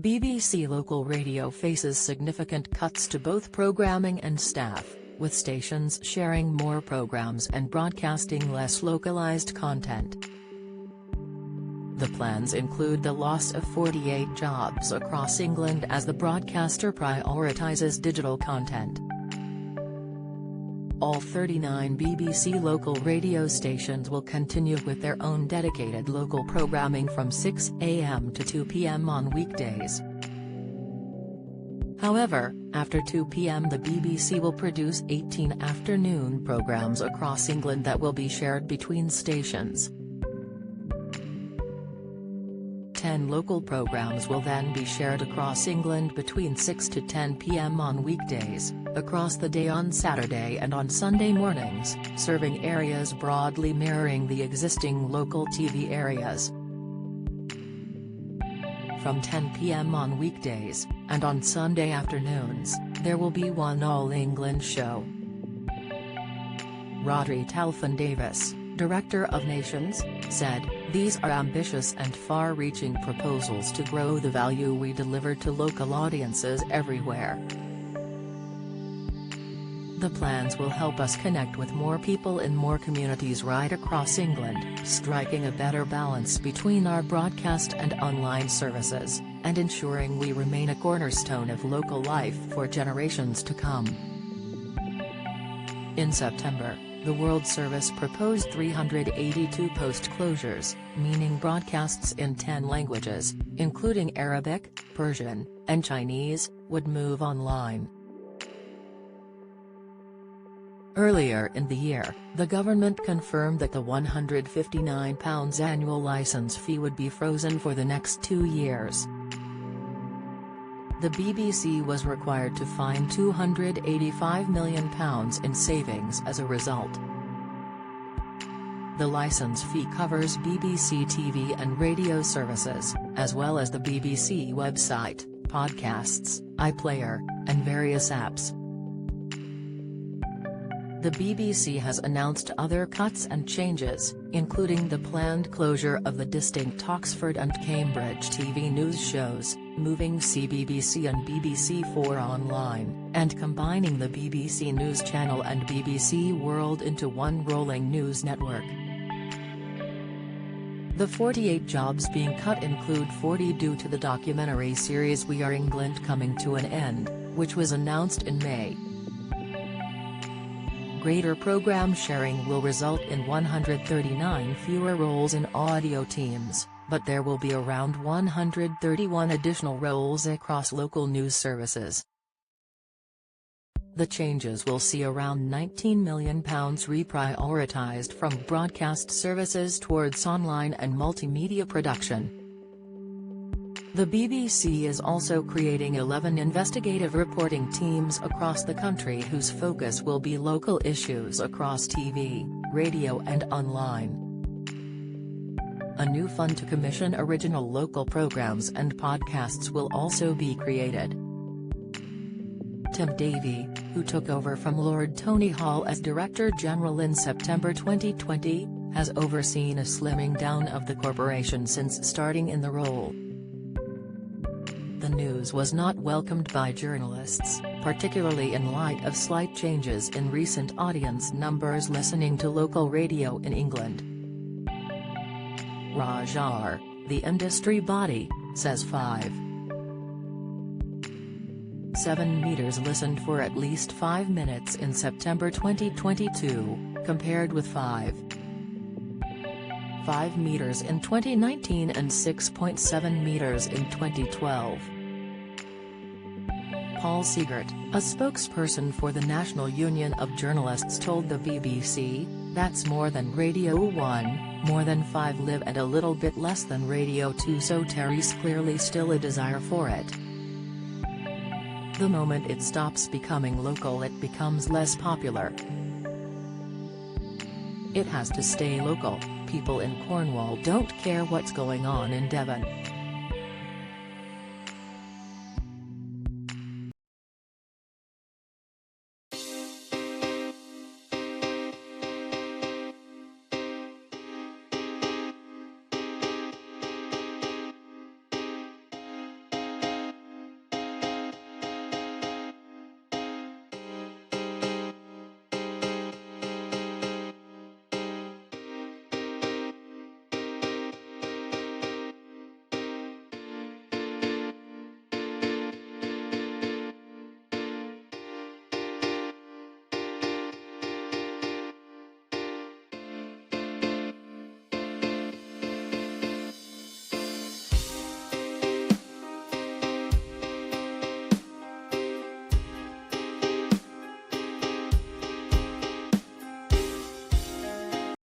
BBC Local Radio faces significant cuts to both programming and staff, with stations sharing more programmes and broadcasting less localised content. The plans include the loss of 48 jobs across England as the broadcaster prioritises digital content. All 39 BBC local radio stations will continue with their own dedicated local programming from 6 a.m. to 2 p.m. on weekdays. However, after 2 p.m. the BBC will produce 18 afternoon programmes across England that will be shared between stations. 10 local programmes will then be shared across England between 6 to 10 p.m. on weekdays, across the day on Saturday and on Sunday mornings, serving areas broadly mirroring the existing local TV areas. From 10 p.m. on weekdays, and on Sunday afternoons, there will be one All England show. Rodri Telfon-Davies, Director of Nations, said, "These are ambitious and far-reaching proposals to grow the value we deliver to local audiences everywhere. The plans will help us connect with more people in more communities right across England, striking a better balance between our broadcast and online services, and ensuring we remain a cornerstone of local life for generations to come." In September, the World Service proposed 382 post-closures, meaning broadcasts in 10 languages, including Arabic, Persian, and Chinese, would move online. Earlier in the year, the government confirmed that the £159 annual licence fee would be frozen for the next 2 years. The BBC was required to find £285 million in savings as a result. The licence fee covers BBC TV and radio services, as well as the BBC website, podcasts, iPlayer, and various apps. The BBC has announced other cuts and changes, including the planned closure of the distinct Oxford and Cambridge TV news shows, moving CBBC and BBC4 online, and combining the BBC News Channel and BBC World into one rolling news network. The 48 jobs being cut include 40 due to the documentary series We Are England coming to an end, which was announced in May. Greater programme sharing will result in 139 fewer roles in audio teams, but there will be around 131 additional roles across local news services. The changes will see around £19 million reprioritised from broadcast services towards online and multimedia production. The BBC is also creating 11 investigative reporting teams across the country whose focus will be local issues across TV, radio and online. A new fund to commission original local programmes and podcasts will also be created. Tim Davie, who took over from Lord Tony Hall as Director General in September 2020, has overseen a slimming down of the corporation since starting in the role. The news was not welcomed by journalists, particularly in light of slight changes in recent audience numbers listening to local radio in England. RAJAR, the industry body, says 5.7 meters listened for at least 5 minutes in September 2022, compared with 5.5 meters in 2019 and 6.7 meters in 2012. Paul Siegert, a spokesperson for the National Union of Journalists told the BBC, "That's more than Radio 1, more than 5 Live and a little bit less than Radio 2, so there's clearly still a desire for it. The moment it stops becoming local it becomes less popular. It has to stay local. People in Cornwall don't care what's going on in Devon."